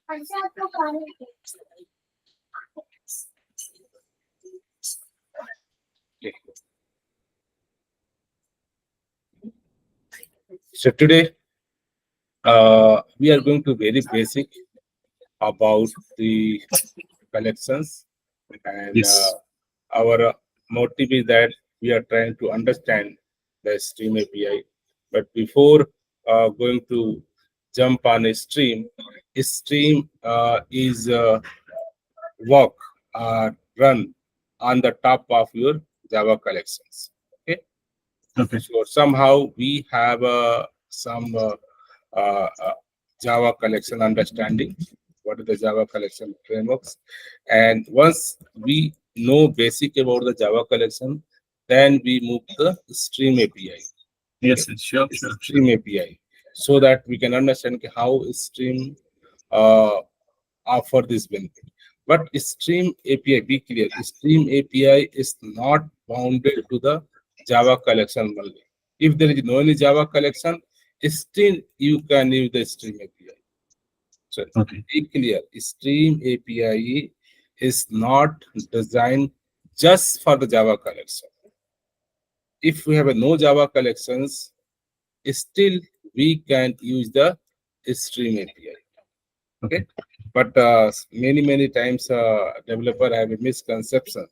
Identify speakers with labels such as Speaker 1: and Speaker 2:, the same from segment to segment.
Speaker 1: Okay. So today we are going to very basic about the collections, and
Speaker 2: Yes.
Speaker 1: our motive is that we are trying to understand the stream API. But before going to jump on a stream is work run on the top of your Java collections. Okay,
Speaker 2: Okay.
Speaker 1: so somehow we have some Java collection understanding. What is the Java collection frameworks? And once we know basic about the Java collection, then we move to the Stream API. Okay?
Speaker 2: Yes, yes, sure, sure, sure.
Speaker 1: Stream API, so that we can understand how Stream uh, offer this benefit. But Stream API, be clear, Stream API is not bounded to the Java collection only. If there is no any Java collection, still you can use the Stream API. So
Speaker 2: Okay.
Speaker 1: be clear, Stream API is not designed just for the Java collection. If we have a no Java collections, still we can use the Stream API. Okay, but many times developer have a misconception.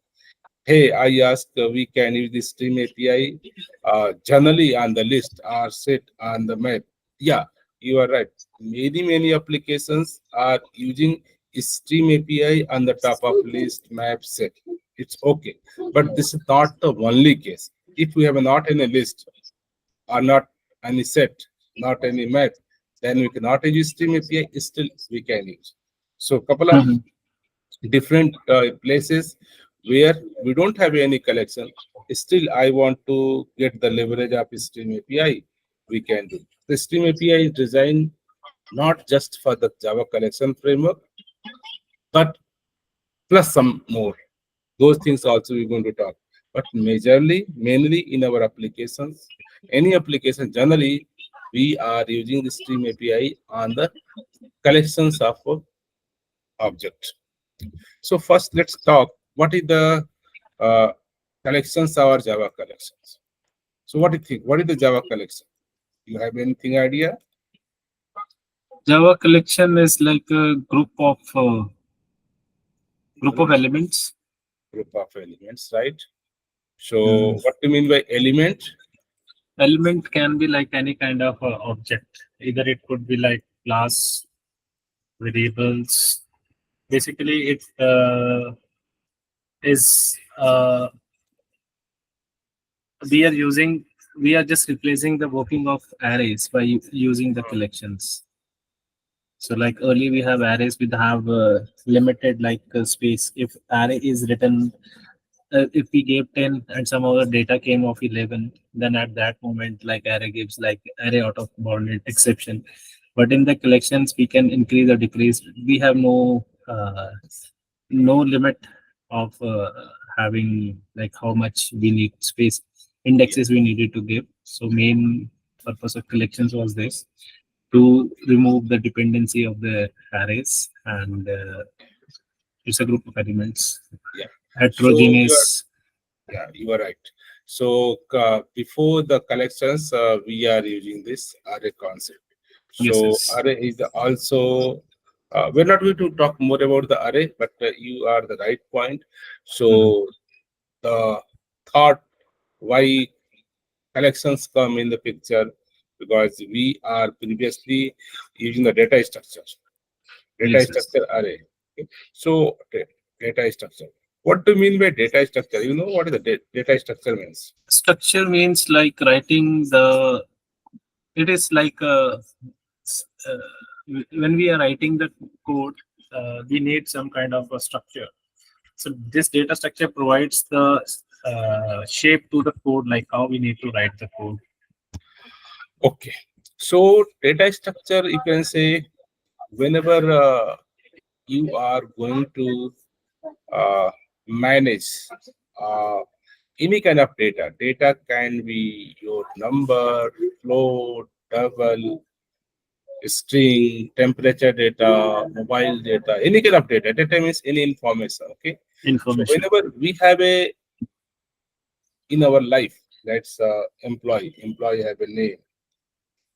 Speaker 1: Hey, I ask we can use the Stream API generally on the list or set on the map. Yeah, you are right. Many applications are using Stream API on the top of list, map, set. It's okay, but this is not the only case. If we have not any list or not any set, not any map, then we cannot use Stream API. Still, we can use. So, couple of
Speaker 2: Mhm.
Speaker 1: different places where we don't have any collection, still I want to get the leverage of Stream API, we can do. The Stream API is designed not just for the Java collection framework, but plus some more. Those things also we're going to talk. But mainly in our applications, any application, generally, we are using the Stream API on the collections of object. So first, let's talk what is the uh, collections or Java collections. So what do you think? What is the Java collection? You have anything idea?
Speaker 2: Java collection is like a group of elements.
Speaker 1: Group of elements, right? So
Speaker 2: Mm.
Speaker 1: what do you mean by element?
Speaker 2: Element can be like any kind of object. Either it could be like class, variables. Basically, it is we are using we are just replacing the working of arrays by using the collections. So like earlier we have arrays with have limited like space. If array is written, if we gave 10 and some other data came of 11, then at that moment like array gives like array out of bounded exception. But in the collections we can increase or decrease. We have no limit of having like how much we need space
Speaker 1: Yeah.
Speaker 2: indexes we needed to give. So main purpose of collections was this, to remove the dependency of the arrays, and it's a group of elements
Speaker 1: Yeah. So
Speaker 2: heterogeneous.
Speaker 1: you are right. So before the collections, we are using this array concept.
Speaker 2: Yes,
Speaker 1: So
Speaker 2: yes.
Speaker 1: array is also we're not going to talk more about the array, but you are the right point.
Speaker 2: Mhm.
Speaker 1: So the thought why collections come in the picture, because we are previously using the data structure. Data
Speaker 2: Yes, yes.
Speaker 1: structure array. Okay. So data structure. What do you mean by data structure? You know what is the data structure means?
Speaker 2: Structure means like writing the. It is like when we are writing the code, we need some kind of a structure. So this data structure provides the shape to the code, like how we need to write the code.
Speaker 1: Okay. So data structure, you can say whenever you are going to manage uh, any kind of data. Data can be your number, float, double, string, temperature data, mobile data, any kind of data. Data means any information. Okay. So
Speaker 2: Information.
Speaker 1: whenever we have a in our life, that's employee have a name,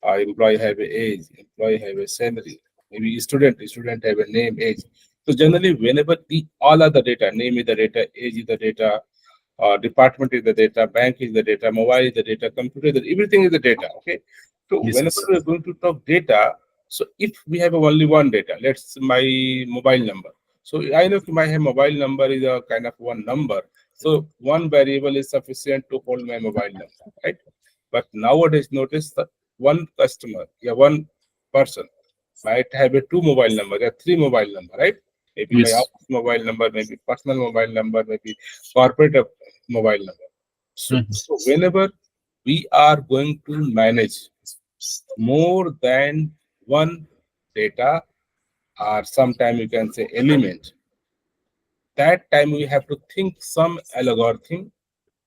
Speaker 1: employee have a age, employee have a salary, maybe student have a name, age. So generally, whenever the all other data, name is the data, age is the data, department is the data, bank is the data, mobile is the data, computer, everything is the data. Okay. So
Speaker 2: Yes,
Speaker 1: whenever
Speaker 2: yes.
Speaker 1: we're going to talk data, so if we have only one data, let's my mobile number. So I know if my mobile number is a kind of one number. So one variable is sufficient to hold my mobile number, right? But nowadays, notice that one customer, yeah, one person might have a two mobile number, a three mobile number, right? Maybe my
Speaker 2: Yes.
Speaker 1: office mobile number, maybe personal mobile number, maybe corporate mobile number. So,
Speaker 2: Mhm.
Speaker 1: so whenever we are going to manage more than one data, or sometime you can say element, that time we have to think some algorithm,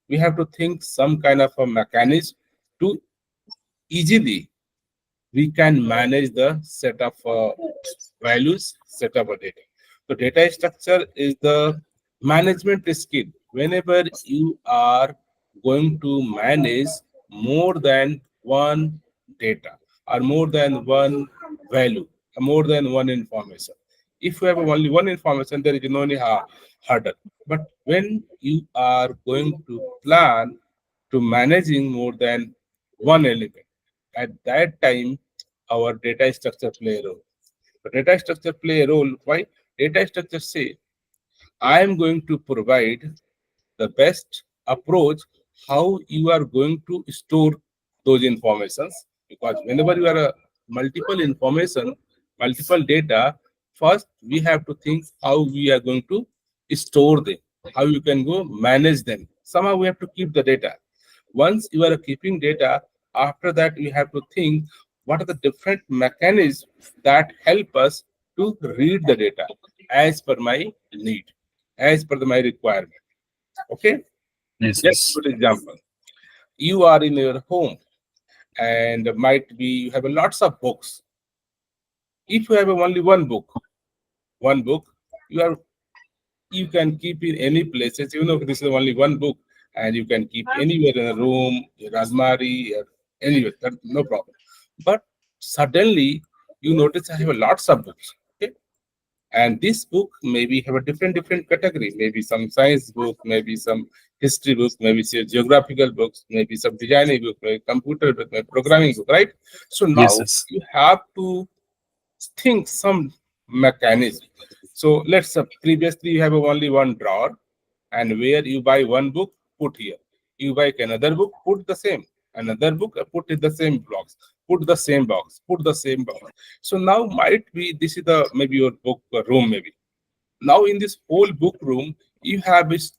Speaker 1: we have to think some kind of a mechanism to easily we can manage the set of values, set of a data. So data structure is the management skill. Whenever you are going to manage more than one data or more than one value, or more than one information. If you have only one information, there is no any hurdle. But when you are going to plan to managing more than one element, at that time our data structure play a role. The data structure play a role. Why? Data structure say, I am going to provide the best approach how you are going to store those informations. Because whenever you are a multiple information, multiple data, first we have to think how we are going to store them, how you can go manage them. Somehow we have to keep the data. Once you are keeping data, after that we have to think what are the different mechanisms that help us to read the data as per my need, as per my requirement. Okay,
Speaker 2: Yes,
Speaker 1: just
Speaker 2: yes.
Speaker 1: for example, you are in your home and might be you have lots of books. If you have only one book, you are you can keep in any places. You know this is only one book, and you can keep anywhere in a room, your almari, or anywhere. That, no problem. But suddenly you notice I have lots of books. Okay, and this book maybe have a different category, maybe some science book, maybe some history book, maybe some geographical books, maybe some designing book, maybe computer book, maybe programming book, right? So
Speaker 2: Yes,
Speaker 1: now
Speaker 2: yes.
Speaker 1: you have to think some mechanism. So let's previously you have only one drawer, and where you buy one book, put here. You buy another book, put the same. Another book, put in the same box. Put the same box. Put the same box. So now might be this is the maybe your book room maybe. Now in this whole book room, you have is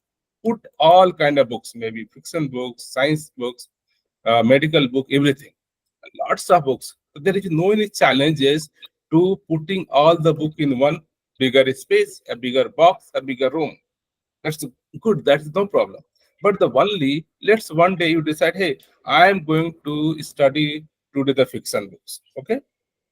Speaker 1: put all kind of books, maybe fiction books, science books, medical book, everything, lots of books. So there is no any challenges to putting all the book in one bigger space, a bigger box, a bigger room. That's good. That's no problem. But the only let's one day you decide, hey, I am going to study today the fiction books. Okay.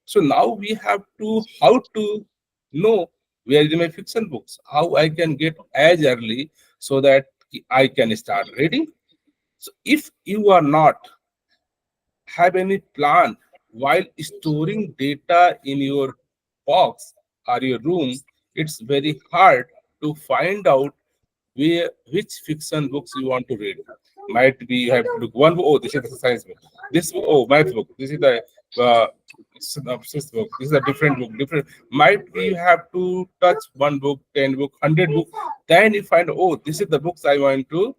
Speaker 1: So now we have to how to know where is my fiction books, how I can get as early so that I can start reading. So if you are not have any plan while storing data in your box or your room, it's very hard to find out where which fiction books you want to read. Might be you have to look one book. Oh, this is the science book. This book, oh, math book. This is the uh, synopsis book. This is a different book. Different. Might be you have to touch one book, 10 book, 100 book. Then you find oh, this is the books I want to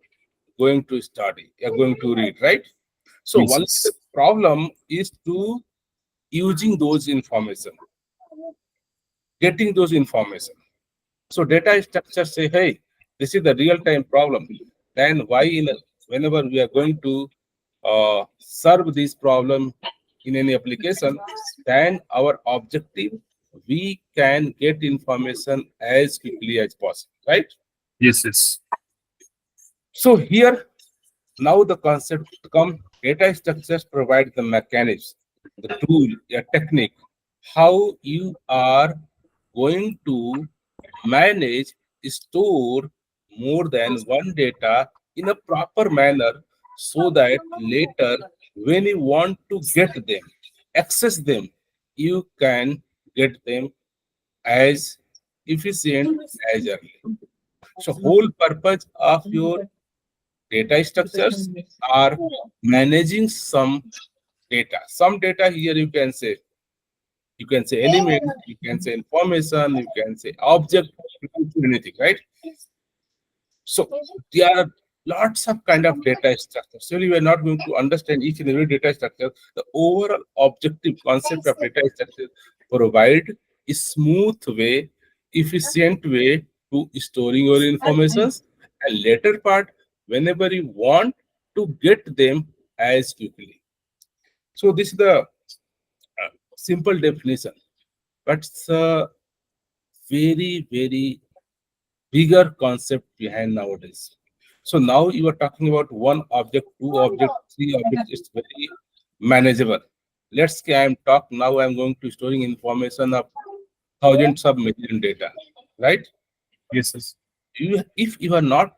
Speaker 1: going to study. You're going to read, right? So
Speaker 2: Yes,
Speaker 1: one the
Speaker 2: yes.
Speaker 1: problem is to using those information, getting those information. So data structure say, hey, this is the real-time problem. Then why whenever we are going to serve this problem in any application, then our objective, we can get information as quickly as possible, right?
Speaker 2: Yes, yes.
Speaker 1: So here now the concept come data structures provide the mechanism, the tool, a technique. how you are going to manage, store more than one data in a proper manner, so that later when you want to get them, access them, you can get them as efficient as early. So whole purpose of your data structures are managing some data. Some data here you can say element, you can say information, you can say object, you can say anything, right? So there are lots of kind of data structures. So we are not going to understand each and every data structure. The overall objective concept of data structure provide a smooth way, efficient way to storing your informations, and later part whenever you want to get them as quickly. So this is the simple definition, but it's a very bigger concept behind nowadays. So now you are talking about one object, two object, three objects. It's very manageable. Let's say I'm talk now. I'm going to storing information of thousands of million data, right?
Speaker 2: Yes, yes.
Speaker 1: If you are not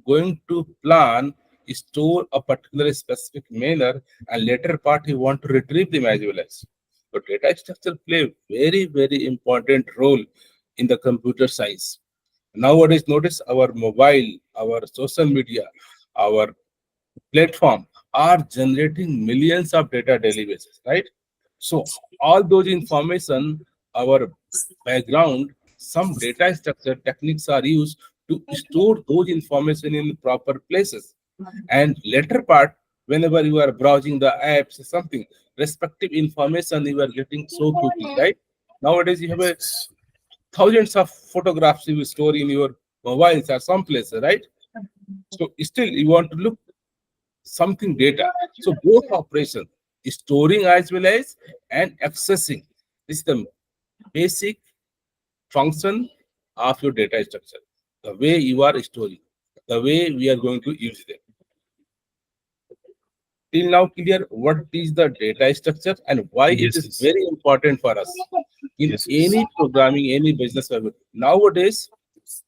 Speaker 1: going to plan, store a particular specific manner, and later part you want to retrieve them as well as. So data structure play very important role in the computer science. Nowadays, notice our mobile, our social media, our platform are generating millions of data daily basis, right? So all those information, our background, some data structure techniques are used to store those information in proper places. And later part, whenever you are browsing the apps or something, respective information you are getting so quickly, right? Nowadays you have a thousands of photographs you will store in your mobiles or some places, right? So still you want to look something data. So both operation, storing as well as and accessing, is the basic function of your data structure. The way you are storing, the way we are going to use them. Till now clear what is the data structure and why it
Speaker 2: Yes,
Speaker 1: is
Speaker 2: yes.
Speaker 1: very important for us in
Speaker 2: Yes, yes.
Speaker 1: any programming, any business. Nowadays,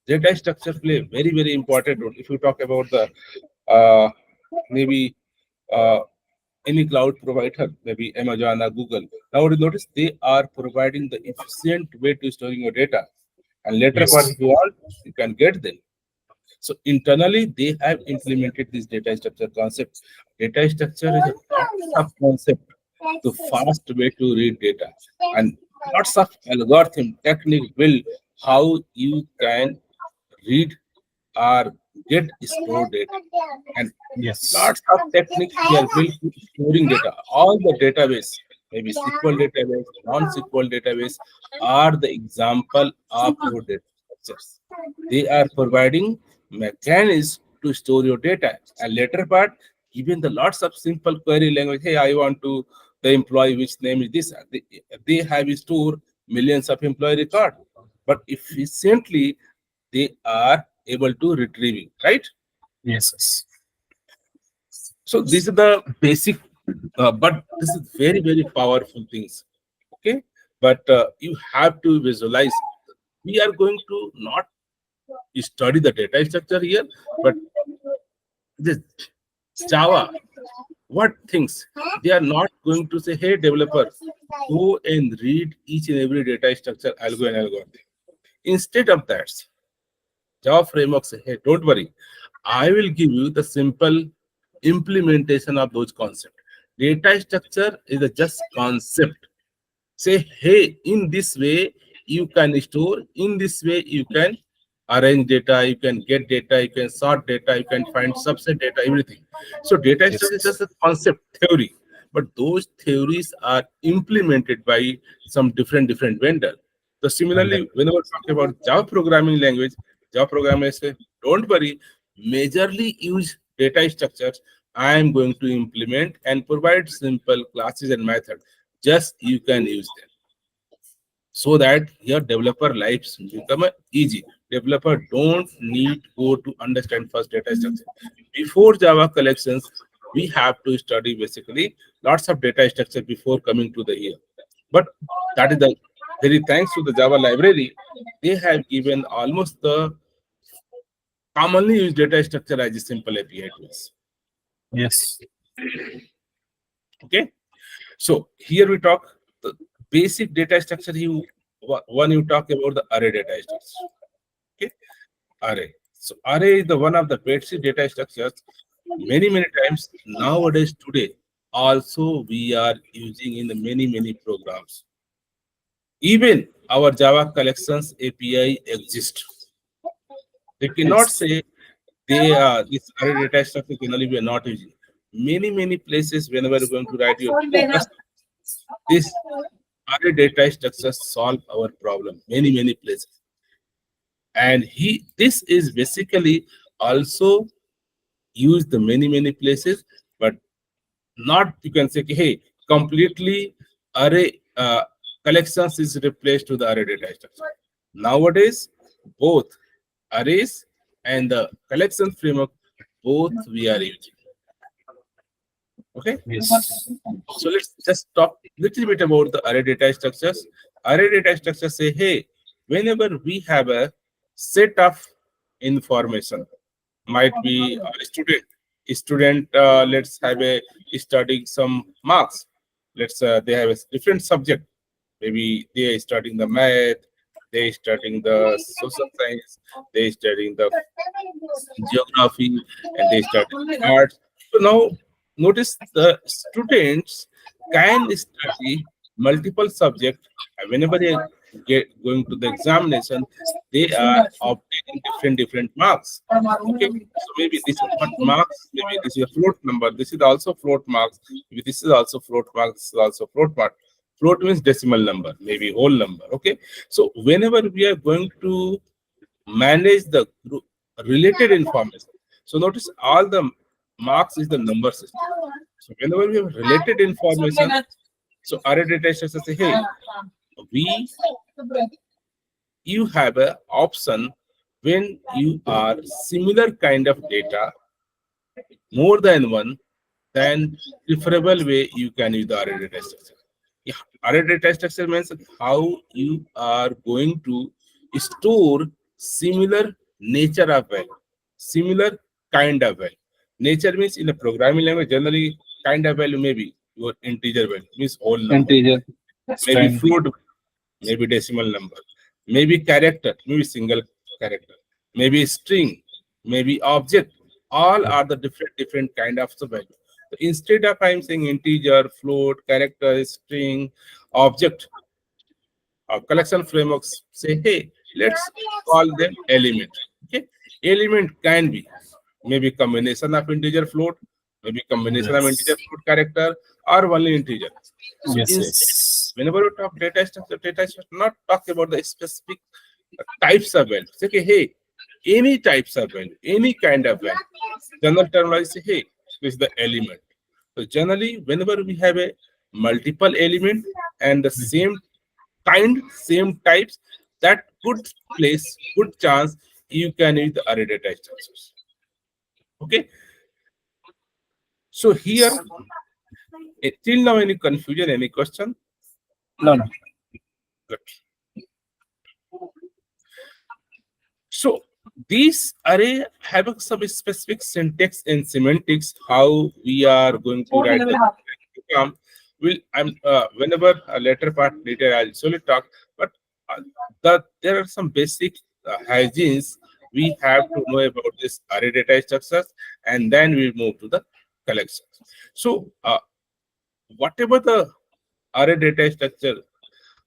Speaker 1: data structure play very important role. If you talk about the uh, maybe uh, any cloud provider, maybe Amazon or Google, nowadays notice they are providing the efficient way to storing your data. And later part,
Speaker 2: Yes.
Speaker 1: if you want, you can get them. So internally, they have implemented this data structure concept. Data structure is a lots of concept, the fast way to read data, and lots of algorithm technique will how you can read or get stored data. And
Speaker 2: Yes.
Speaker 1: lots of techniques we are built to storing data. All the database, maybe SQL database, non-SQL database, are the example of your data structures. They are providing mechanisms to store your data. And later part, even the lots of simple query language. Hey, I want to the employee which name is this. They have stored millions of employee record, but efficiently they are able to retrieving, right?
Speaker 2: Yes, yes.
Speaker 1: So this is the basic, but this is very powerful things. Okay, but you have to visualize. We are going to not study the data structure here, but this Java, what things they are not going to say, hey developer, go and read each and every data structure algorithm. Instead of that, Java framework say, hey, don't worry, I will give you the simple implementation of those concepts. Data structure is a just concept. Say, hey, in this way you can store, in this way you can arrange data, you can get data, you can sort data, you can find subset data, everything. So data
Speaker 2: Yes,
Speaker 1: structure is
Speaker 2: yes.
Speaker 1: just a concept theory, but those theories are implemented by some different vendor. So
Speaker 2: Wonder.
Speaker 1: similarly, whenever talking about Java programming language, Java programmers say, don't worry, majorly use data structures. I am going to implement and provide simple classes and methods. Just you can use them, so that your developer lives become easy. Developer don't need go to understand first data structure. Before Java collections, we have to study basically lots of data structure before coming to the here. But that is the very thanks to the Java library, they have given almost the commonly used data structure as a simple API tools.
Speaker 2: Yes.
Speaker 1: Okay, so here we talk the basic data structure. One you talk about the array data structure. Okay, array. So array is the one of the basic data structures. Many times nowadays today also we are using in the many programs. Even our Java collections API exist. They cannot
Speaker 2: Yes.
Speaker 1: say this array data structure generally we are not using. Many places whenever you're going to write your focus, this array data structures solve our problem. Many places. And this is basically also used the many places, but not you can say, hey, completely array collections is replaced to the array data structure. Nowadays, both arrays and the collection framework, both we are using. Okay,
Speaker 2: Yes.
Speaker 1: so let's just talk little bit about the array data structures. Array data structures say, hey, whenever we have a set of information, might be a student let's have a studying some marks. Let's they have a different subject. Maybe they are studying the math, they are studying the social science, they are studying the geography, and they study arts. So now notice the students can study multiple subjects. Whenever they get going to the examination, they are obtaining different marks. Okay, so maybe this is what marks, maybe this is a float number, this is also float marks, maybe this is also float marks, this is also float mark. Float means decimal number, maybe whole number. Okay, so whenever we are going to manage the related information. So notice all the marks is the number system. So whenever we have related information, so array data structure say, hey, we you have a option when you are similar kind of data, more than one, then preferable way you can use the array data structure. Yeah, array data structure means how you are going to store similar nature of value, similar kind of value. Nature means in a programming language, generally kind of value maybe your integer value, means whole number,
Speaker 2: Integer.
Speaker 1: maybe
Speaker 2: String.
Speaker 1: float, maybe decimal number, maybe character, maybe single character, maybe string, maybe object. All are the different kind of the value. So instead of I'm saying integer, float, character, string, object, collection frameworks say, hey, let's call them element. Okay, element can be maybe combination of integer float, maybe combination of integer
Speaker 2: Yes.
Speaker 1: float character, or only integer. So
Speaker 2: Yes.
Speaker 1: instead,
Speaker 2: Yes.
Speaker 1: whenever you talk data structure not talk about the specific types of values. Okay, hey, any types of value, any kind of value. General terminology say, hey, this is the element. So generally, whenever we have a multiple element and the same kind, same types, that good place, good chance you can use the array data structures. Okay, so here, till now, any confusion, any question?
Speaker 2: No, no.
Speaker 1: Good. So these array have some specific syntax and semantics how we are going to write the program. Will I'm whenever a later part later I'll solely talk, but there are some basic hygienes we have to know about this array data structures, and then we move to the collections. So whatever the array data structure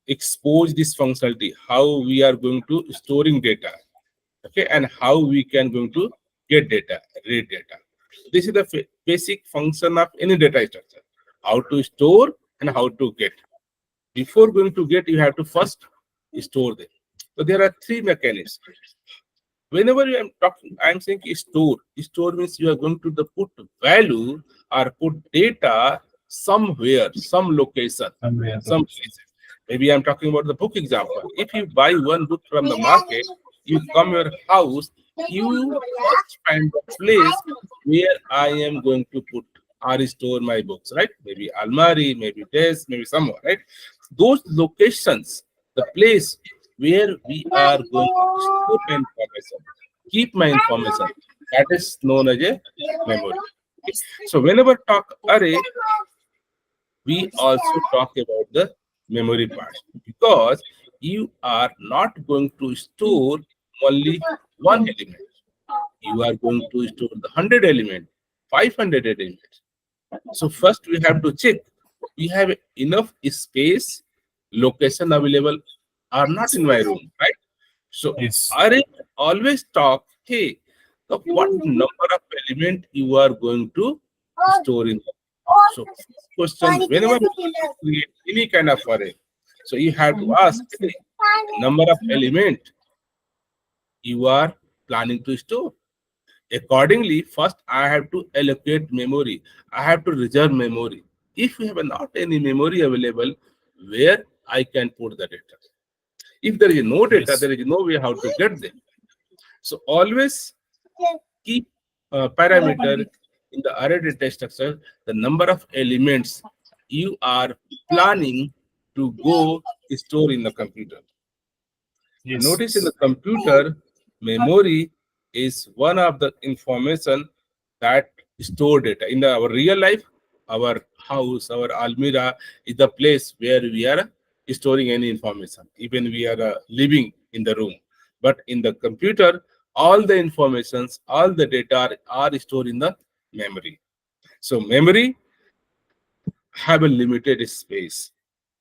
Speaker 1: expose this functionality, how we are going to storing data, okay, and how we can going to get data, read data. This is the basic function of any data structure, how to store and how to get. Before going to get, you have to first store them. So there are three mechanisms. Whenever I'm talking, I'm saying store. Store means you are going to the put value or put data somewhere, some location,
Speaker 2: Somewhere.
Speaker 1: some places. Maybe I'm talking about the book example. If you buy one book from the market, you come your house, you first find the place where I am going to put or store my books, right? Maybe almari, maybe desk, maybe somewhere, right? those locations, the place where we are going to store my information, keep my information, that is known as a memory. Okay. So whenever talk array, we also talk about the memory part, because you are not going to store only one element. You are going to store the 100 element, 500 elements. So first we have to check we have enough space, location available or not in my room, right? So
Speaker 2: Yes.
Speaker 1: array always talk, hey, the what number of element you are going to store in. So first question, whenever you create any kind of array, so you have to ask, hey, number of element you are planning to store. Accordingly, first I have to allocate memory. I have to reserve memory. If we have not any memory available, where I can put the data. If there is no data,
Speaker 2: Yes.
Speaker 1: there is no way how to get them. So always keep parameter in the array data structure, the number of elements you are planning to go store in the computer.
Speaker 2: Yes.
Speaker 1: Notice in the computer, memory is one of the information that store data. In our real life, our house, our almirah is the place where we are storing any information. Even we are living in the room. But in the computer, all the informations, all the data are stored in the memory. So memory have a limited space.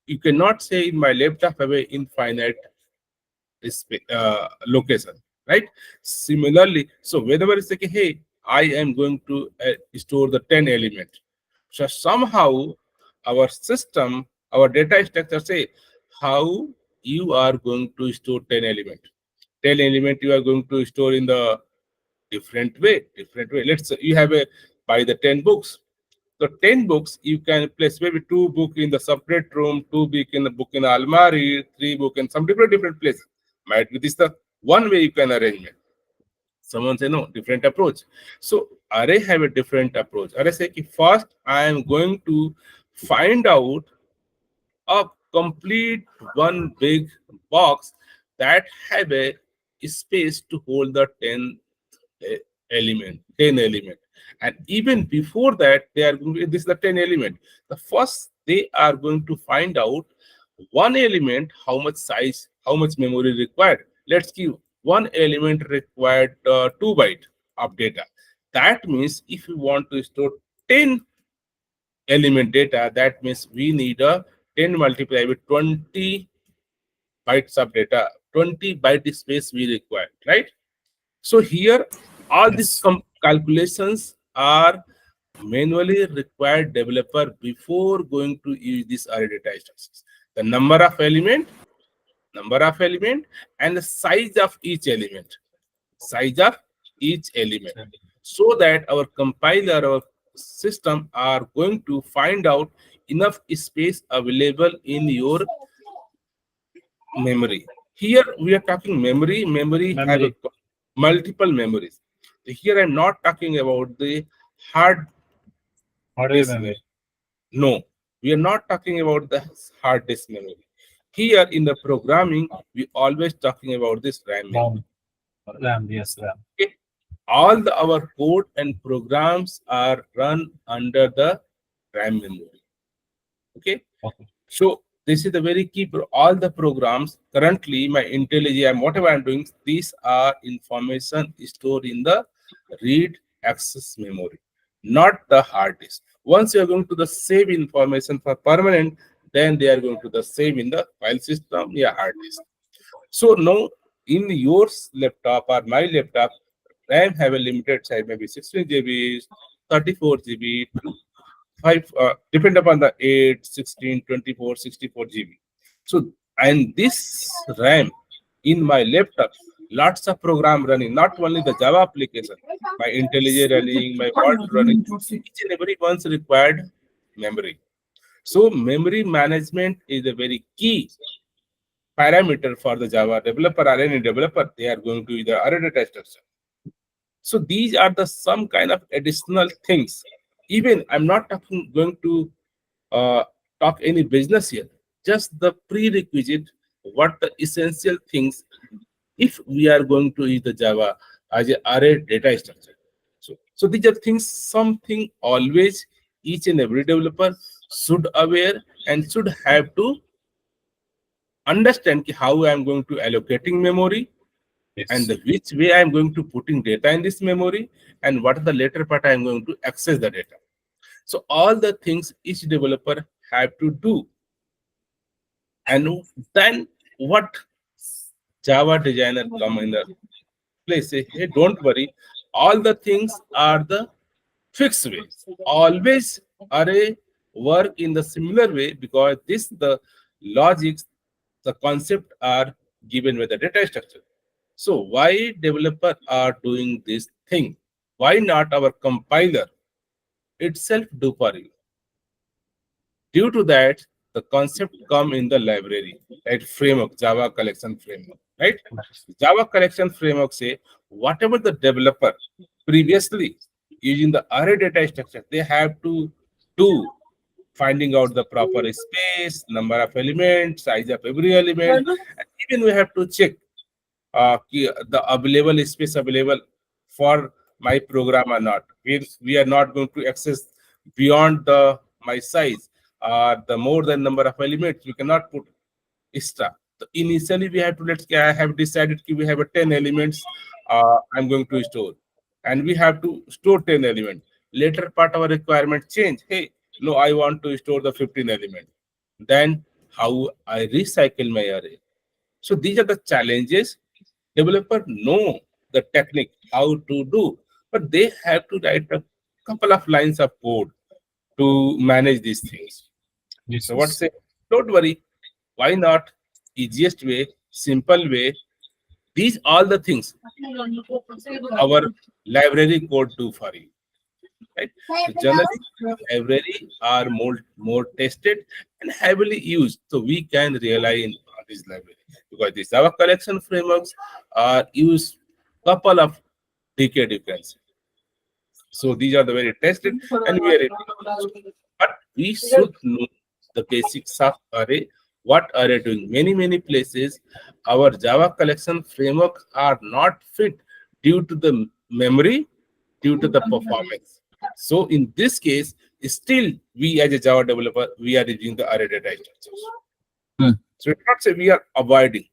Speaker 1: You cannot say in my laptop have a infinite location, right? Similarly, so whenever it's like, hey, I am going to store the 10 element. So somehow our system, our data structure say how you are going to store 10 element. 10 element you are going to store in the different way, different way. Let's say you have a buy the 10 books. So 10 books, you can place maybe two book in the separate room, two book in the book in the almari, three book in some different places. Might be this the one way you can arrange it. Someone say no, different approach. So array have a different approach. Array say ki first I am going to find out a complete one big box that have a space to hold the 10 element, 10 element. And even before that, they are going to, this is the 10 element. The first they are going to find out one element, how much size, how much memory required. Let's give one element required 2 byte of data. That means if you want to store 10 element data, that means we need a 10 multiplied with 20 bytes of data, 20 byte space we require, right? So here, all these
Speaker 2: Yes.
Speaker 1: calculations are manually required developer before going to use this array data structures. The number of element, and the size of each element, so that our compiler, our system are going to find out enough space available in your memory. Here we are talking memory. Memory have a
Speaker 2: Memory.
Speaker 1: multiple memories. Here I'm not talking about the hard
Speaker 2: Hardware
Speaker 1: disk memory.
Speaker 2: memory.
Speaker 1: No, we are not talking about the hard disk memory. Here in the programming, we always talking about this RAM memory.
Speaker 2: RAM. RAM. Yes, RAM.
Speaker 1: Okay? All our code and programs are run under the RAM memory. Okay.
Speaker 2: Okay.
Speaker 1: So this is the very key. All the programs currently, my IntelliJ and whatever I'm doing, these are information stored in the read access memory, not the hard disk. Once you are going to the save information for permanent, then they are going to the save in the file system, yeah, hard disk. So now in your laptop or my laptop, RAM have a limited size, maybe 16 GB, 34 GB, five depend upon the 8, 16, 24, 64 GB. So and this RAM in my laptop, lots of program running, not only the Java application, my IntelliJ running, my Word running, each and every one's required memory. So memory management is a very key parameter for the Java developer or any developer. They are going to use the array data structure. So these are the some kind of additional things. Even I'm not talking going to talk any business here. just the prerequisite, what the essential things if we are going to use the Java as a array data structure. So these are things, something always each and every developer should aware and should have to understand how I am going to allocating memory and
Speaker 2: Yes.
Speaker 1: the which way I am going to putting data in this memory and what are the later part I am going to access the data. So all the things each developer have to do. And then what Java designer come in the place say, hey, don't worry, all the things are the fixed way. Always array work in the similar way because this the logics, the concept are given with the data structure. So why developer are doing this thing? Why not our compiler itself do for you? Due to that, the concept come in the library, right? Framework, Java collection framework, right? Java collection framework say whatever the developer previously using the array data structure, they have to do finding out the proper space, number of elements, size of every element, and even we have to check the available space available for my program or not. We are not going to access beyond the my size. The more than number of elements, we cannot put extra. So initially, we have to let's say I have decided we have a 10 elements. I'm going to store, and we have to store 10 elements. Later part our requirement change. Hey, no, I want to store the 15 element. Then how I recycle my array. So these are the challenges. Developer know the technique how to do, but they have to write a couple of lines of code to manage these things.
Speaker 2: Yes.
Speaker 1: So what say? Don't worry. Why not? Easiest way, simple way. These all the things our library code do for you. Right? So generally, library are more tested and heavily used, so we can rely on this library because these our collection frameworks are used couple of decade you can say. So these are the very tested and very used. But we should know the basics of array, what array doing. Many places, our Java collection framework are not fit due to the memory, due to the performance. So in this case, still we as a Java developer, we are using the array data structures.
Speaker 2: Hmm.
Speaker 1: So it's not say we are avoiding.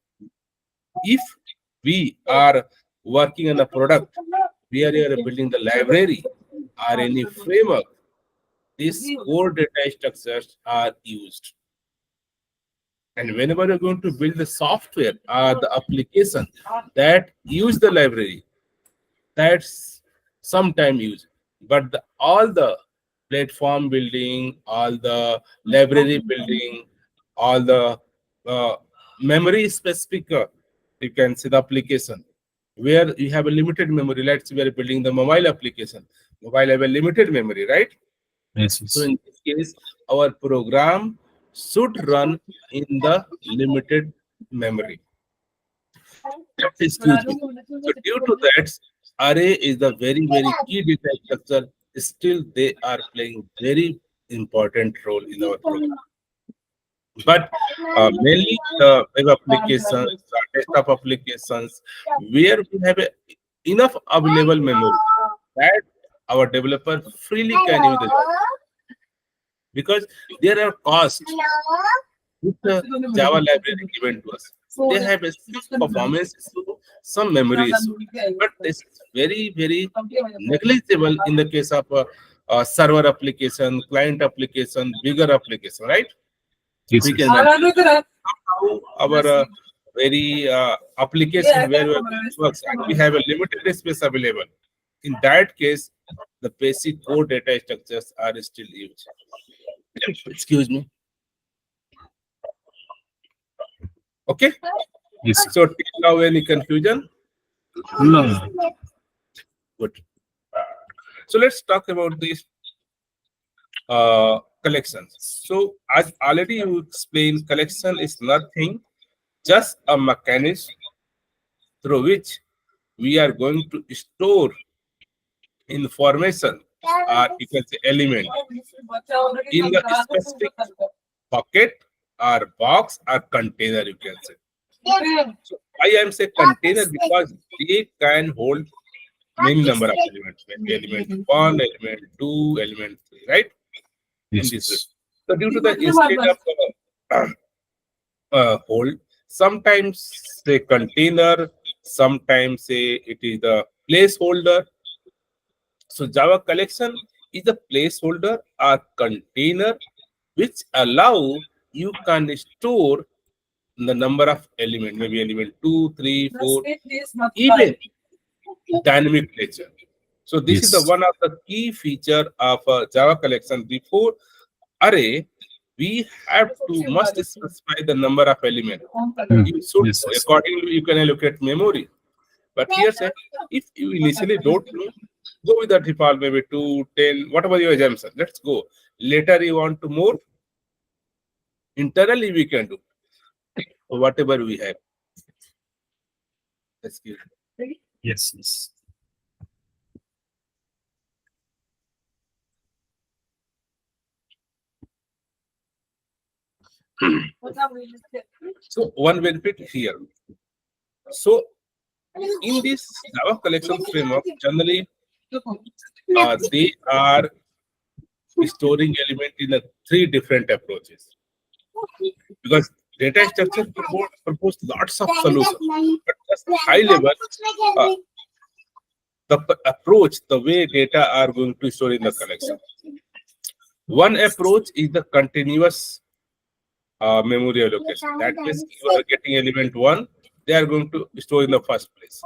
Speaker 1: If we are working on a product, we are building the library or any framework, these core data structures are used. And whenever you're going to build the software or the application that use the library, that's sometime used. But all the platform building, all the library building, all the uh, memory specific, you can see the application where you have a limited memory. Let's say we are building the mobile application. Mobile have a limited memory, right?
Speaker 2: Yes.
Speaker 1: So
Speaker 2: Yes.
Speaker 1: in this case, our program should run in the limited memory. Excuse me. So due to that, array is the very key data structure. Still, they are playing very important role in our program. But mainly the web applications, desktop applications, where we have enough available memory that our developer freely can use the Java because there are costs with the Java library given to us. They have a some performance issue, some memory issue, but this is very negligible in the case of a server application, client application, bigger application, right?
Speaker 2: Yes.
Speaker 1: We
Speaker 2: Yes.
Speaker 1: can run how our very application where it works. We have a limited space available. In that case, the basic core data structures are still used. Excuse me. Okay.
Speaker 2: Yes.
Speaker 1: So till now, any confusion?
Speaker 2: No.
Speaker 1: Good. So let's talk about these collections. So as already you explained, collection is nothing, just a mechanism through which we are going to store information or you can say element in the specific bucket or box or container, you can say. So I am say container because they can hold many number of elements, maybe element 1, element 2, element 3, right? In
Speaker 2: Yes,
Speaker 1: this way.
Speaker 2: yes.
Speaker 1: So due to the instead of hold, sometimes say container, sometimes say it is the placeholder. So Java collection is a placeholder or container which allow you can store the number of element, maybe element 2, 3, 4, even dynamic nature. So this is the
Speaker 2: Yes.
Speaker 1: one of the key feature of Java collection. Before array, we have to must specify the number of element. You should
Speaker 2: Yes, yes.
Speaker 1: accordingly you can allocate memory. But here say if you initially don't know, go with the default maybe 2, 10, whatever your assumption. Let's go. Later you want to more internally we can do whatever we have. Let's give.
Speaker 2: Yes, yes.
Speaker 1: So one benefit here. So in this Java collection framework, generally they are storing element in three different approaches because data structure propose lots of solutions, but just high level uh, approach, the way data are going to store in the collection. One approach is the continuous memory allocation. That means you are getting element 1, they are going to store in the first place.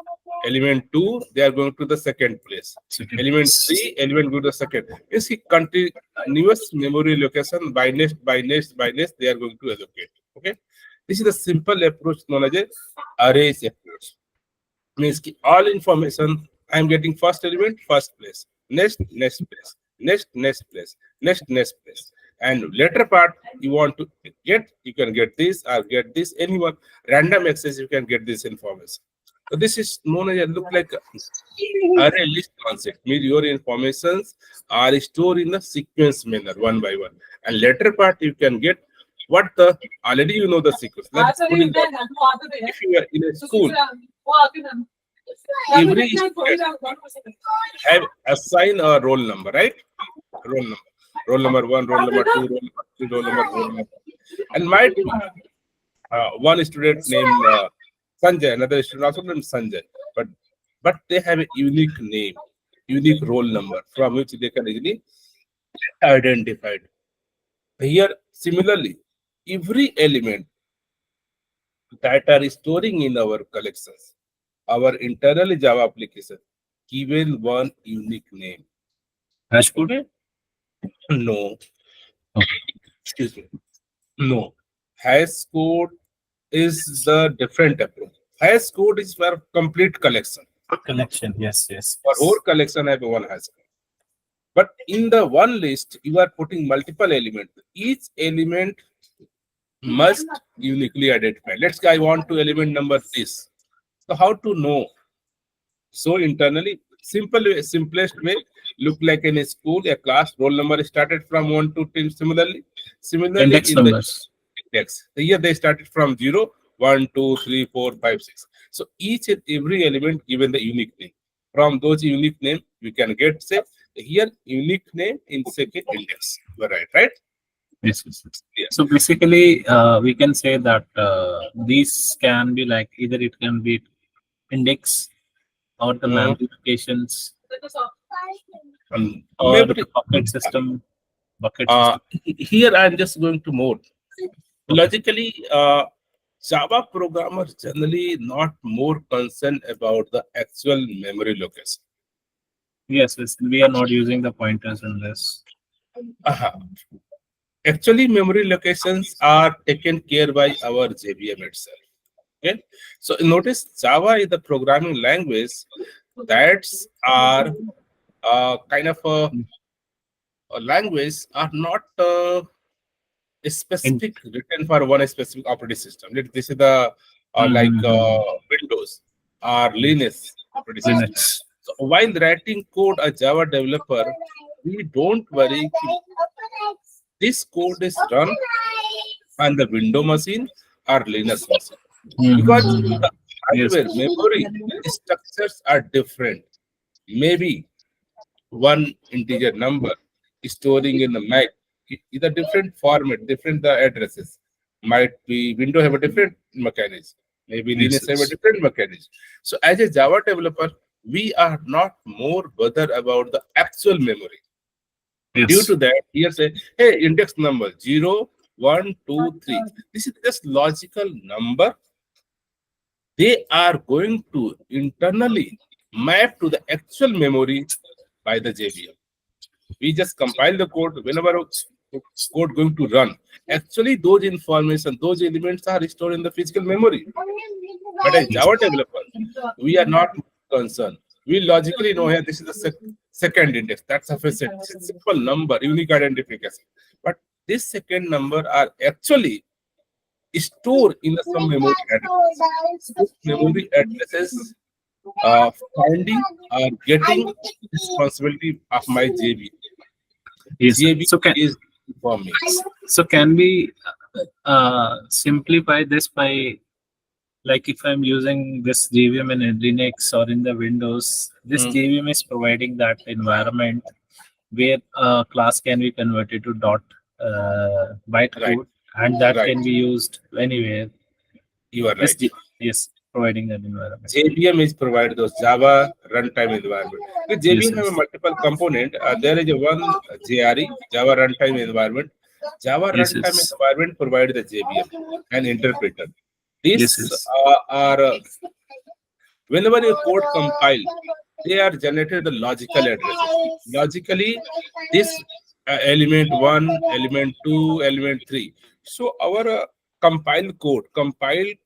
Speaker 1: Element 2, they are going to the second place. Element 3, element go to the second. You see continuous memory allocation by next, by next, by next, they are going to allocate. Okay. This is the simple approach known as a arrays approach. Means all information I am getting first element, first place, next place, next place, next place, and later part you want to get, you can get this or get this, anyone random access you can get this information. So this is known as look like array list concept. Means your informations are stored in a sequence manner one by one, and later part you can get what the already you know the sequence. Let's put in that if you are in a school, every student have assigned a roll number, right? Roll number. Roll number 1, roll number 2, roll number 3, roll number 4, roll number 5. And might be one student named Sanjay, another student also named Sanjay. But they have a unique name, unique roll number from which they can easily identify. Here, similarly, every element that are storing in our collections, our internal Java application, given one unique name.
Speaker 2: Hash code?
Speaker 1: No,
Speaker 2: Okay.
Speaker 1: excuse me. No. Hash code is the different approach. Hash code is for complete collection.
Speaker 2: Connection. Yes, yes.
Speaker 1: For whole collection, I have one hash code. But in the one list, you are putting multiple elements. Each element must uniquely identify. Let's say I want to element number this. So how to know? So internally, simplest way, look like in a school, a class roll number started from 1 to 10. Similarly
Speaker 2: Index
Speaker 1: in the
Speaker 2: numbers.
Speaker 1: index, here they started from 0, 1, 2, 3, 4, 5, 6. So each and every element given the unique name. From those unique name, we can get say here unique name in second index. You are right?
Speaker 2: Yes, yes, yes.
Speaker 1: Yeah.
Speaker 2: So basically, we can say that these can be like either it can be index or the
Speaker 1: Mm.
Speaker 2: memory locations or
Speaker 1: Maybe
Speaker 2: the bucket system. Bucket system.
Speaker 1: here I'm just going to more. Logically, Java programmers generally not more concerned about the actual memory location.
Speaker 2: Yes, yes, we are not using the pointers in this.
Speaker 1: Uh-huh. Actually, memory locations are taken care by our JVM itself. Okay, so notice Java is the programming language that's are kind of a language are not a specific written for one specific operating system. This is the like Windows or Linux operating system.
Speaker 2: Linux.
Speaker 1: So while writing code a Java developer, we don't worry. This code is run and the window machine or Linux machine. Because
Speaker 2: Mhm.
Speaker 1: the
Speaker 2: Yes.
Speaker 1: hardware memory structures are different. Maybe one integer number is storing in the Mac is a different format, different the addresses. Might be Windows have a different mechanism. Maybe
Speaker 2: Yes.
Speaker 1: Linux have a different mechanism. So as a Java developer, we are not more bothered about the actual memory. Due
Speaker 2: Yes.
Speaker 1: to that, here say, hey, index number 0, 1, 2, 3. This is just logical number. They are going to internally map to the actual memory by the JVM. We just compile the code whenever code going to run. Actually, those information, those elements are stored in the physical memory. But as
Speaker 2: Yes.
Speaker 1: Java developer, we are not concerned. We logically know here this is the second index. That's sufficient. It's a simple number, unique identification. But this second number are actually stored in some memory address. Those memory addresses finding or getting responsibility of my JV.
Speaker 2: Yes.
Speaker 1: JV
Speaker 2: So can
Speaker 1: is for me.
Speaker 2: can we simplify this by, like, if I'm using this JVM in Linux or in the Windows, this
Speaker 1: Mm,
Speaker 2: JVM is providing that environment where a class can be converted to dot
Speaker 1: right,
Speaker 2: bytecode, and that
Speaker 1: right.
Speaker 2: can be used anywhere.
Speaker 1: You are
Speaker 2: This
Speaker 1: right.
Speaker 2: yes, providing that environment.
Speaker 1: JVM is provided those Java runtime environment. The
Speaker 2: Yes,
Speaker 1: JVM have a
Speaker 2: yes,
Speaker 1: multiple component. There is a one JRE, Java runtime environment. Java
Speaker 2: yes,
Speaker 1: runtime
Speaker 2: yes,
Speaker 1: environment provided the JVM and interpreter.
Speaker 2: yes,
Speaker 1: These
Speaker 2: yes,
Speaker 1: are whenever your code compile, they are generated the logical addresses. Logically, this element one, element two, element three. So our compile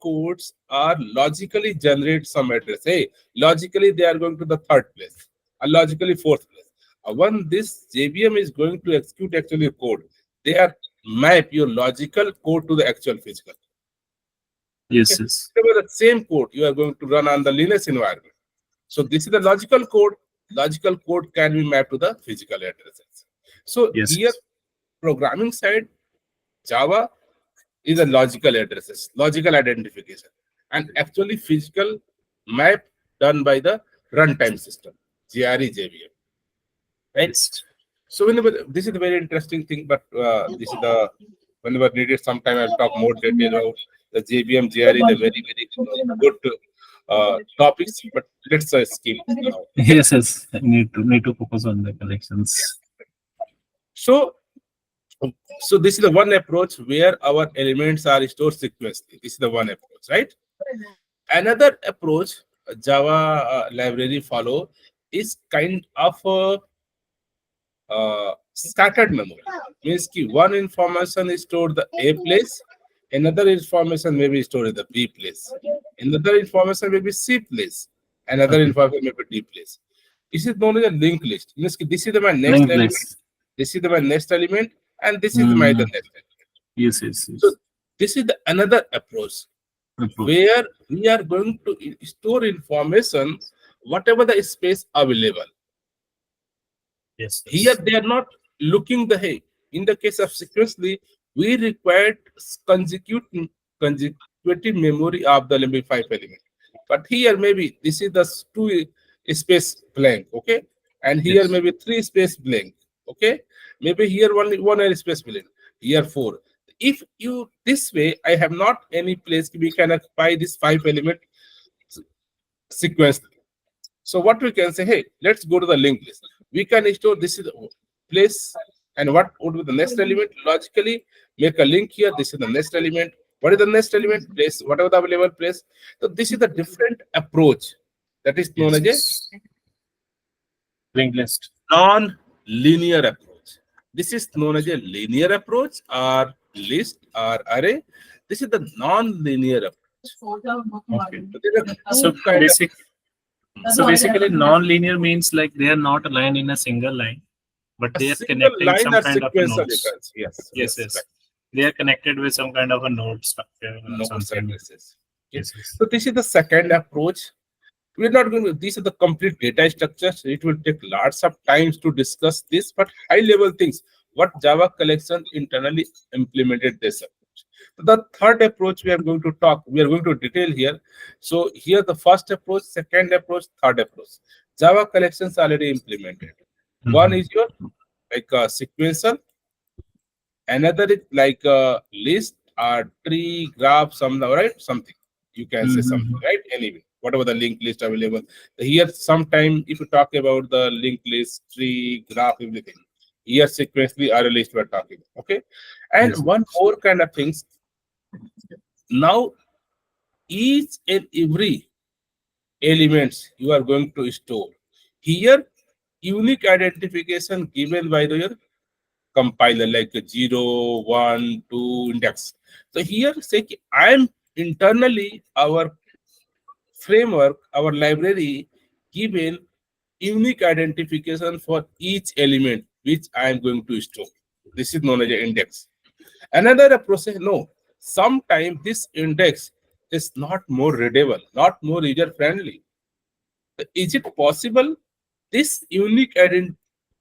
Speaker 1: codes are logically generate some address. Hey, logically they are going to the third place, logically fourth place. When this JVM is going to execute actually code, they are map your logical code to the actual physical. Okay,
Speaker 2: yes, yes,
Speaker 1: whatever the same code you are going to run on the Linux environment. So this is the logical code. Logical code can be mapped to the physical addresses. So
Speaker 2: yes,
Speaker 1: here, programming side, Java is a logical addresses, logical identification, and actually physical map done by the runtime system, GRE JVM, right?
Speaker 2: yes,
Speaker 1: So whenever this is a very interesting thing, but this is the whenever needed, sometime I'll talk more detail about the JVM, GRE, the very good topics. But let's skip now. Okay.
Speaker 2: yes, yes. Need to focus on the
Speaker 1: Yeah.
Speaker 2: collections.
Speaker 1: So so this is the one approach where our elements are stored sequentially. This is the one approach, right? Another approach Java library follow is kind of a scattered memory. Means ki one information is stored the A place, another information may be stored in the B place, another information may be C place, another
Speaker 2: Okay,
Speaker 1: information may be D place. This is known as a linked list. Means ki this is my next
Speaker 2: linked
Speaker 1: element,
Speaker 2: list.
Speaker 1: this is my next element, and this is my the
Speaker 2: Mm,
Speaker 1: next element.
Speaker 2: yes, yes,
Speaker 1: So
Speaker 2: yes.
Speaker 1: this is the another approach
Speaker 2: Approach.
Speaker 1: where we are going to store information whatever the space available.
Speaker 2: Yes,
Speaker 1: Here
Speaker 2: yes,
Speaker 1: they are not looking the hey. In the case of sequentially, we required consecutive memory of the limit 5 element. But here maybe this is the two space blank, okay? And here
Speaker 2: yes,
Speaker 1: maybe three space blank, okay? Maybe here one area space blank, here four. If you this way, I have not any place we can occupy this 5 element sequence. So what we can say, hey, let's go to the linked list. We can store this is the place, and what would be the next element? Logically, make a link here. This is the next element. What is the next element? Place, whatever the available place. So this is the different approach that is known
Speaker 2: yes,
Speaker 1: as a
Speaker 2: yes. Linked list.
Speaker 1: non-linear approach. This is known as a linear approach or list or array. This is the non-linear approach.
Speaker 2: Okay.
Speaker 1: So there are
Speaker 2: So
Speaker 1: two kind of
Speaker 2: basic. So basically, non-linear means like they are not aligned in a single line, but
Speaker 1: a
Speaker 2: they are
Speaker 1: single
Speaker 2: connecting
Speaker 1: line
Speaker 2: some
Speaker 1: or
Speaker 2: kind of a
Speaker 1: sequential
Speaker 2: nodes.
Speaker 1: records. Yes,
Speaker 2: Yes,
Speaker 1: yes,
Speaker 2: yes.
Speaker 1: right.
Speaker 2: They are connected with some kind of a node structure or
Speaker 1: Nodes
Speaker 2: something.
Speaker 1: addresses. Okay.
Speaker 2: Yes, yes.
Speaker 1: So this is the second approach. We're not going to, these are the complete data structures. It will take lots of times to discuss this, but high level things, what Java collection internally implemented this. The third approach we are going to talk, we are going to detail here. So here the first approach, second approach, third approach. Java collections already implemented. One
Speaker 2: Mhm.
Speaker 1: is your like sequential, another is like a list or tree, graph, some right something. You can say something,
Speaker 2: Mhm.
Speaker 1: right? Anyway, whatever the linked list available. Here, sometime if you talk about the linked list, tree, graph, everything. Here sequentially or a list we're talking. Okay. And
Speaker 2: Yes.
Speaker 1: one more kind of things. Now each and every elements you are going to store. Here, unique identification given by the compiler like 0, 1, 2 index. So here say I am internally our framework, our library given unique identification for each element which I am going to store. This is known as an index. Another approach is no. Sometimes this index is not more readable, not more user friendly. Is it possible this unique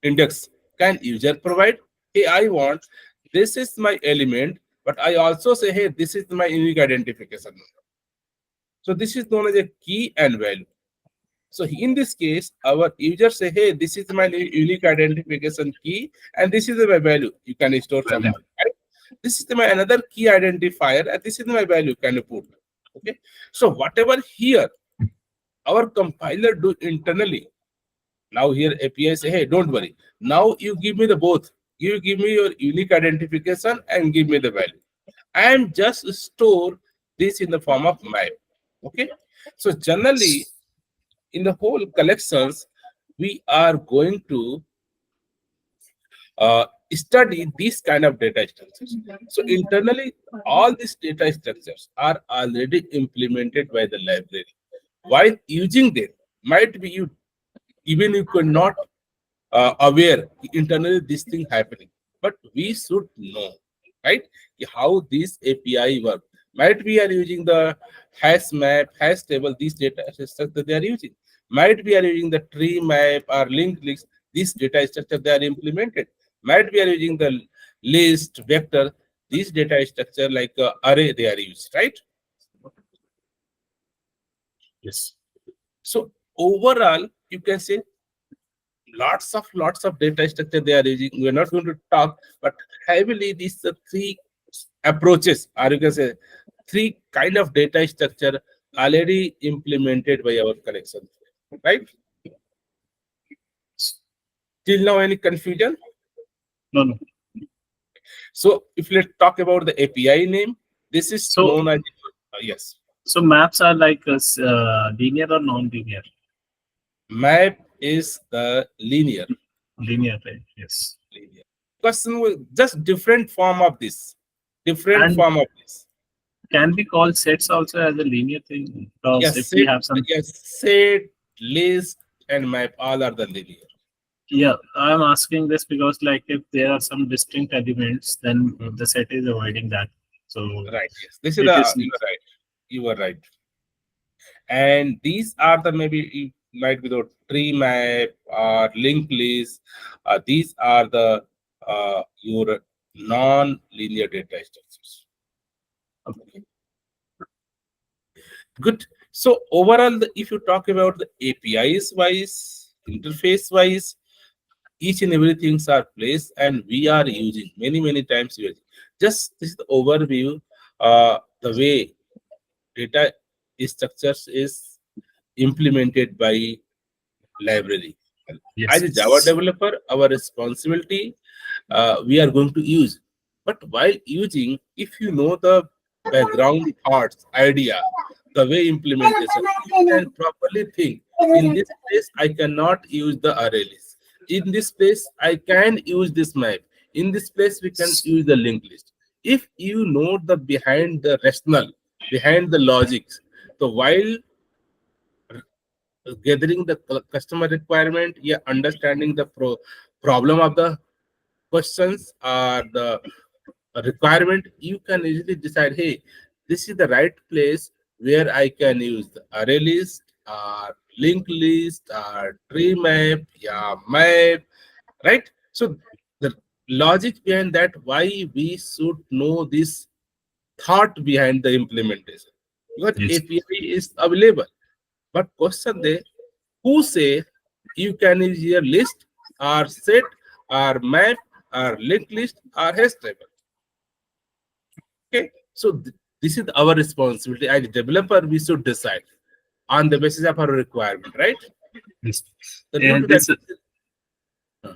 Speaker 1: index can user provide? Hey, I want this is my element, but I also say, hey, this is my unique identification number. So this is known as a key and value. So in this case, our user say, hey, this is my unique identification key, and this is my value. You can store
Speaker 2: Valid.
Speaker 1: somehow. Right? This is my another key identifier, and this is my value. Can you put? Okay. So whatever here our compiler do internally. Now here API say, hey, don't worry. Now you give me the both. You give me your unique identification and give me the value. I am just store this in the form of map. Okay. So generally in the whole collections, we are going to uh, study these kind of data structures. So internally, all these data structures are already implemented by the library. While using them, might be you even you could not aware internally this thing happening, but we should know, right, how this API work. Might we are using the hash map, hash table, these data structure that they are using. Might we are using the tree map or linked list, this data structure they are implemented. Might we are using the list vector, these data structure like array they are used, right?
Speaker 2: Yes.
Speaker 1: So overall, you can say lots of data structure they are using. We're not going to talk, but heavily these three approaches, or you can say three kind of data structure already implemented by our collection, right? Till now, any confusion?
Speaker 2: No, no.
Speaker 1: So if let's talk about the API name, this is
Speaker 2: So,
Speaker 1: known as yes,
Speaker 2: so maps are like linear or non-linear?
Speaker 1: map is the linear.
Speaker 2: Linear, right? Yes.
Speaker 1: Linear. Question was just different form of this, different
Speaker 2: And
Speaker 1: form of this.
Speaker 2: can we call sets also as a linear thing? Because if
Speaker 1: Yes,
Speaker 2: we
Speaker 1: set,
Speaker 2: have some,
Speaker 1: yes, set, list, and map all are the linear.
Speaker 2: yeah, I'm asking this because like if there are some distinct elements, then
Speaker 1: Mhm.
Speaker 2: the set is avoiding that. So
Speaker 1: Right. Yes, this is
Speaker 2: it
Speaker 1: the
Speaker 2: is,
Speaker 1: you are right. You are right. And these are the maybe it might be the tree map or linked list. These are the your non-linear data structures. Okay. Good. So overall, if you talk about the APIs wise, interface wise, each and everything are placed and we are using many times using. Just this is the overview, the way data structures is implemented by library. As
Speaker 2: yes,
Speaker 1: a Java
Speaker 2: yes.
Speaker 1: developer, our responsibility we are going to use. But while using, if you know the background thoughts, idea, the way implementation, you can properly think. In this place, I cannot use the array list. In this place, I can use this map. In this place, we can use the linked list. If you know the behind the rational, behind the logics, so while gathering the customer requirement, yeah, understanding the problem of the questions or the requirement, you can easily decide, hey, this is the right place where I can use the array list or linked list or tree map, yeah, map, right? So the logic behind that, why we should know this thought behind the implementation. Because
Speaker 2: Yes.
Speaker 1: API is available. But question there, who say you can use your list or set or map or linked list or hash table? Okay. So this is our responsibility as a developer. We should decide on the basis of our requirement, right?
Speaker 2: Yes.
Speaker 1: So due
Speaker 2: And
Speaker 1: to that,
Speaker 2: this
Speaker 1: uh,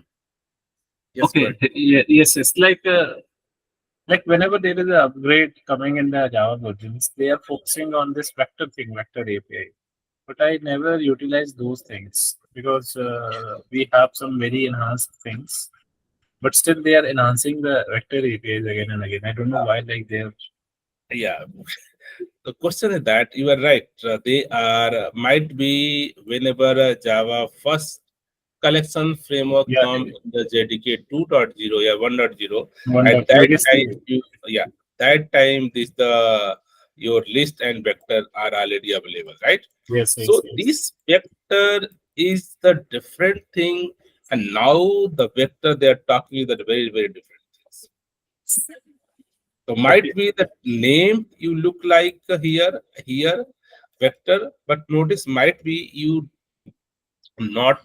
Speaker 1: yes, go
Speaker 2: okay.
Speaker 1: ahead.
Speaker 2: Yes, it's like whenever there is an upgrade coming in the Java versions, they are focusing on this vector thing, vector API. But I never utilize those things because we have some very enhanced things. But still, they are enhancing the vector APIs again and again. I don't know why, like they're
Speaker 1: Yeah, the question is that you are right. They are might be whenever Java first collection framework
Speaker 2: yeah,
Speaker 1: come in the JDK 2.0, yeah, 1.0. At that
Speaker 2: legacy.
Speaker 1: time, yeah, that time this the your list and vector are already available, right?
Speaker 2: Yes, yes,
Speaker 1: So
Speaker 2: yes.
Speaker 1: this vector is the different thing, and now the vector they are talking is the very very different things. So
Speaker 2: Okay.
Speaker 1: might be the name you look like here vector, but notice might be you not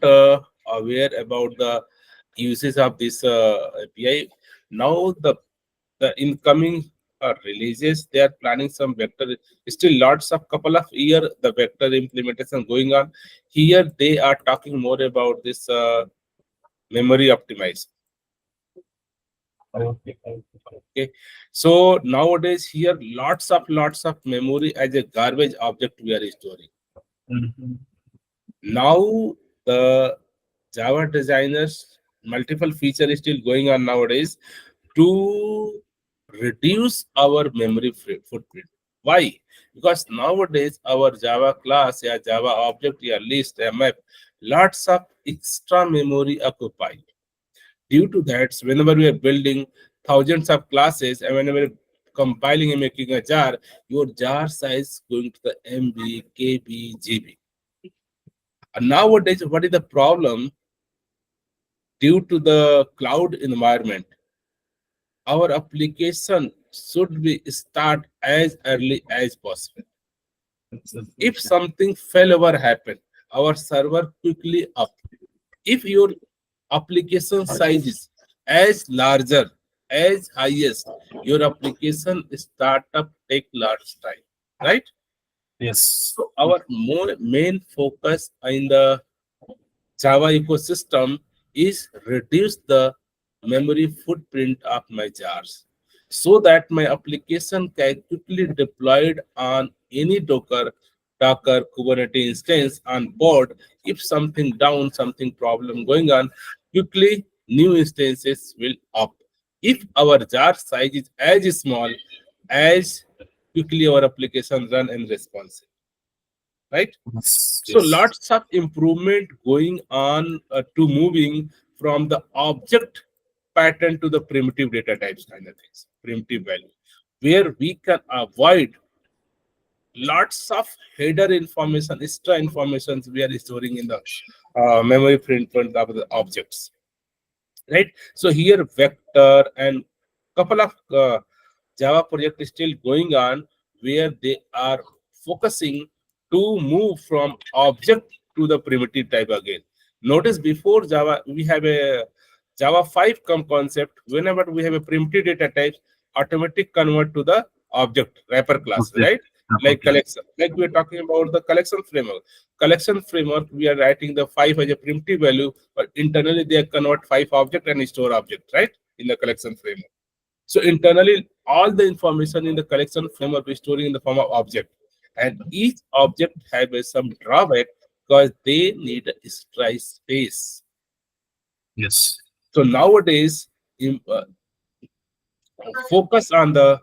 Speaker 1: aware about the uses of this API. Now the incoming releases they are planning some vector. Still lots of couple of year the vector implementation going on. Here they are talking more about this memory optimized.
Speaker 2: Okay. Okay.
Speaker 1: Okay, so nowadays here lots of memory as a garbage object we are storing.
Speaker 2: Mhm.
Speaker 1: Now the Java designers multiple features still going on nowadays to reduce our memory footprint. Why? Because nowadays our Java class, yeah, Java object, yeah, list, yeah, map, lots of extra memory occupied. Due to that, whenever we are building thousands of classes and whenever you're compiling and making a jar, your jar size going to the MB, KB, GB. And nowadays, what is the problem? Due to the cloud environment, our application should be start as early as possible. If something failover happen, our server quickly up. If your application size is as larger as highest, your application startup take large time, right?
Speaker 2: Yes.
Speaker 1: So our more main focus in the Java ecosystem is reduce the memory footprint of my jars so that my application can quickly deployed on any Docker Kubernetes instance on board. If something down, something problem going on, quickly new instances will up. If our jar size is as small as quickly our application run and responsive, right?
Speaker 2: Yes.
Speaker 1: So
Speaker 2: Yes.
Speaker 1: lots of improvement going on to moving from the object pattern to the primitive data types kind of things, primitive value, where we can avoid lots of header information, extra informations we are storing in the memory footprint of the objects, right? So here vector and couple of Java project is still going on where they are focusing to move from object to the primitive type again. Notice before Java, we have a Java 5 concept. Whenever we have a primitive data types, automatic convert to the object wrapper class,
Speaker 2: Okay.
Speaker 1: right? Like
Speaker 2: Okay.
Speaker 1: collection, like we're talking about the collection framework. Collection framework, we are writing the 5 as a primitive value, but internally they convert 5 object and store object, right? In the collection framework. So internally, all the information in the collection framework is storing in the form of object. And each object have some drawback because they need extra space.
Speaker 2: Yes.
Speaker 1: So nowadays, focus on the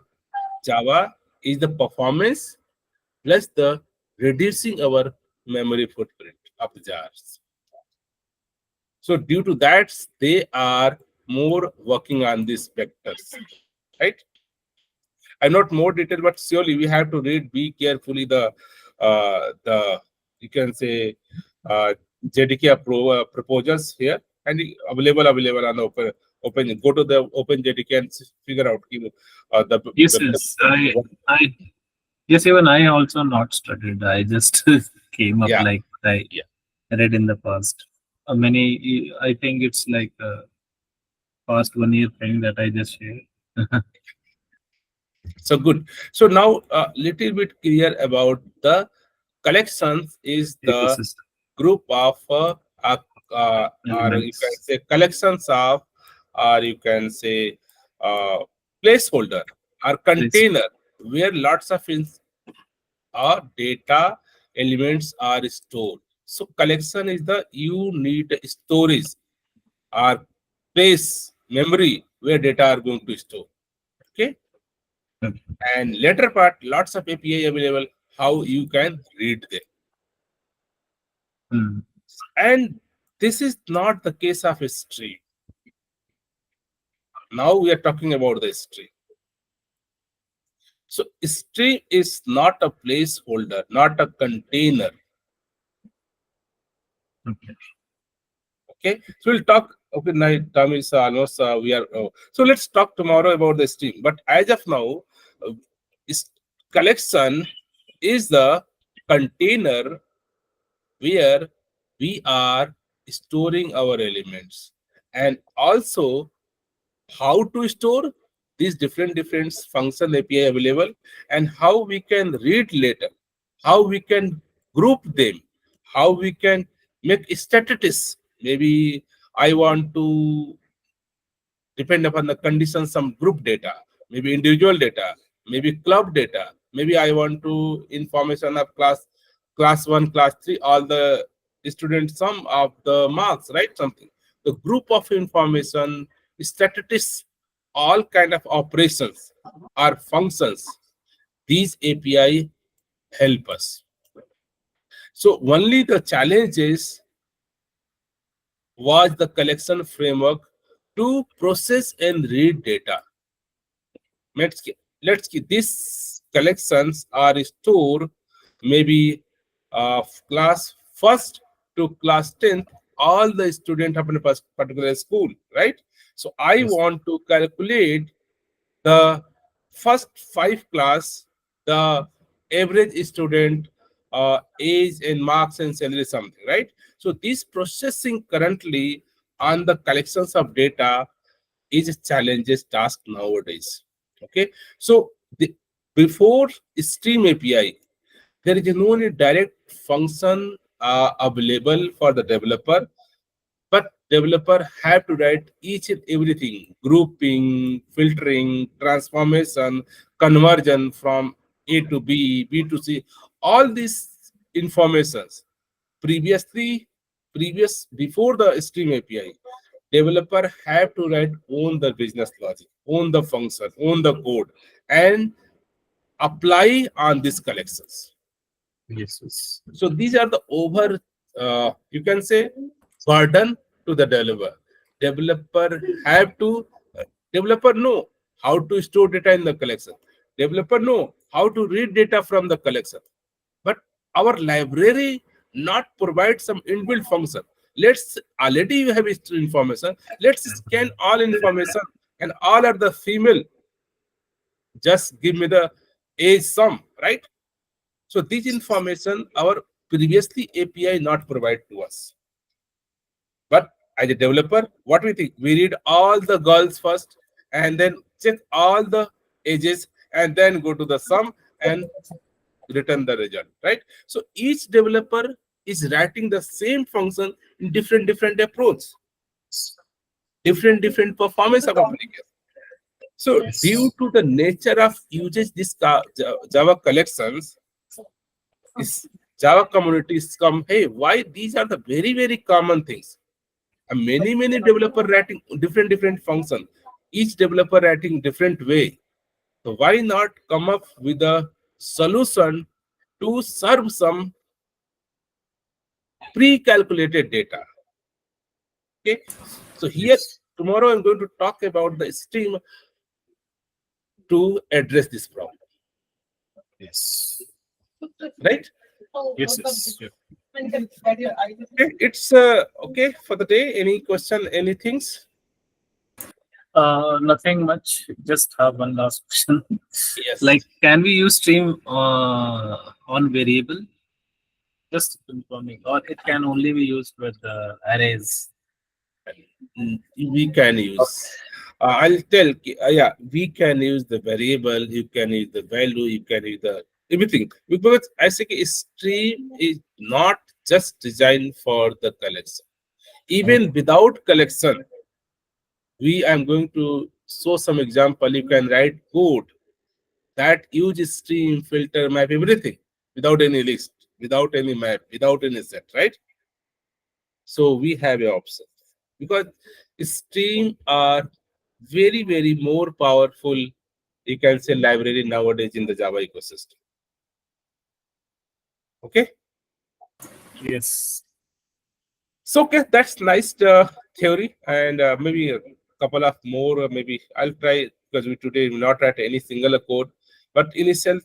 Speaker 1: Java is the performance plus the reducing our memory footprint of the jars. So due to that, they are more working on these vectors, right? I'm not more detailed, but surely we have to read, be carefully the you can say JDK proposals here and available on the open Go to the OpenJDK and figure out
Speaker 2: Yes,
Speaker 1: the
Speaker 2: yes. Yes, even I also not studied. I just came up
Speaker 1: yeah,
Speaker 2: like I
Speaker 1: yeah.
Speaker 2: read in the past. I think it's like a past 1 year thing that I just shared.
Speaker 1: So good. So now a little bit clear about the collections is the
Speaker 2: Ecosystem
Speaker 1: group of or you can
Speaker 2: elements.
Speaker 1: say collections of, or you can say uh, placeholder or
Speaker 2: Please.
Speaker 1: container where lots of data elements are stored. So collection is the you need storage or place memory where data are going to store. Okay.
Speaker 2: Okay.
Speaker 1: And later part, lots of API available, how you can read them.
Speaker 2: Hmm.
Speaker 1: And this is not the case of a stream. Now we are talking about the stream. So stream is not a placeholder, not a container.
Speaker 2: Okay.
Speaker 1: Okay. So we'll talk. Okay, now time is almost we are. So let's talk tomorrow about the stream. But as of now, uh, is collection is the container where we are storing our elements, and also how to store these different function API available, and how we can read later, how we can group them, how we can make statistics. Maybe I want to depend upon the conditions, some group data, maybe individual data, maybe club data. Maybe I want to information of class 1, class 3, all the student sum of the marks, right? Something. The group of information, statistics, all kind of operations or functions. These API help us. So only the challenge was the collection framework to process and read data. let's these collections are stored maybe class first to class 10th, all the student of a particular school, right? So I
Speaker 2: Yes.
Speaker 1: want to calculate the first 5 class, the average student age and marks and salary, something, right? So this processing currently on the collections of data is a challenges task nowadays. Okay, so before stream API, there is no any direct function available for the developer, but developer have to write each and everything: grouping, filtering, transformation, conversion from A to B, B to C, all these informations. Previously, previous before the stream API, developer have to write own the business logic, own the function, own the code, and apply on these collections.
Speaker 2: Yes. Yes.
Speaker 1: So these are the over, you can say, burden to the developer. Developer have to, developer know how to store data in the collection. Developer know how to read data from the collection. But our library not provide some inbuilt function. Let's already we have information. Let's scan all information, and all are the female. Just give me the age sum, right? So this information our previously API not provide to us. But as a developer, what we think? We read all the girls first and then check all the ages and then go to the sum and return the result, right? So each developer is writing the same function in different approach, different performance of application. So due
Speaker 2: Yes.
Speaker 1: to the nature of usage, this Java collections is Java communities come, hey, why these are the very common things. And many developer writing different function, each developer writing different way. So why not come up with a solution to serve some pre-calculated data? Okay, so here
Speaker 2: Yes.
Speaker 1: tomorrow I'm going to talk about the stream to address this problem,
Speaker 2: Yes.
Speaker 1: right?
Speaker 2: Yes. Yes. Yep.
Speaker 1: Okay, it's okay for the day. Any question, any things?
Speaker 2: Nothing much. Just have one last question.
Speaker 1: Yes.
Speaker 2: Like, can we use stream on variable? Just confirming, or it can only be used with arrays.
Speaker 1: We can use. I'll tell. Yeah, we can use the variable. You can use the value. You can use the everything. Because I think a stream is not just designed for the collection. Even without collection, we am going to show some example. You can write code that use stream, filter, map, everything without any list, without any map, without any set, right? So we have a option because stream are very, very more powerful. You can say library nowadays in the Java ecosystem. Okay.
Speaker 2: Yes.
Speaker 1: So okay, that's nice theory, and maybe a couple of more. Maybe I'll try because we today will not write any single code, but initial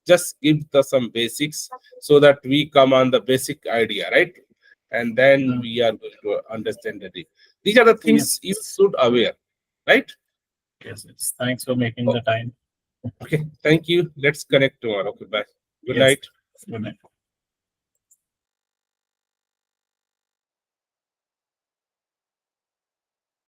Speaker 1: just give the some basics so that we come on the basic idea, right? And then
Speaker 2: Mm.
Speaker 1: we are going to understand the deep. These are the things you
Speaker 2: Yes.
Speaker 1: should aware, right?
Speaker 2: Yes. Yes. Thanks for making
Speaker 1: Oh,
Speaker 2: the time.
Speaker 1: okay, thank you. Let's connect tomorrow. Okay, bye. Good
Speaker 2: Yes.
Speaker 1: night.
Speaker 2: Good night.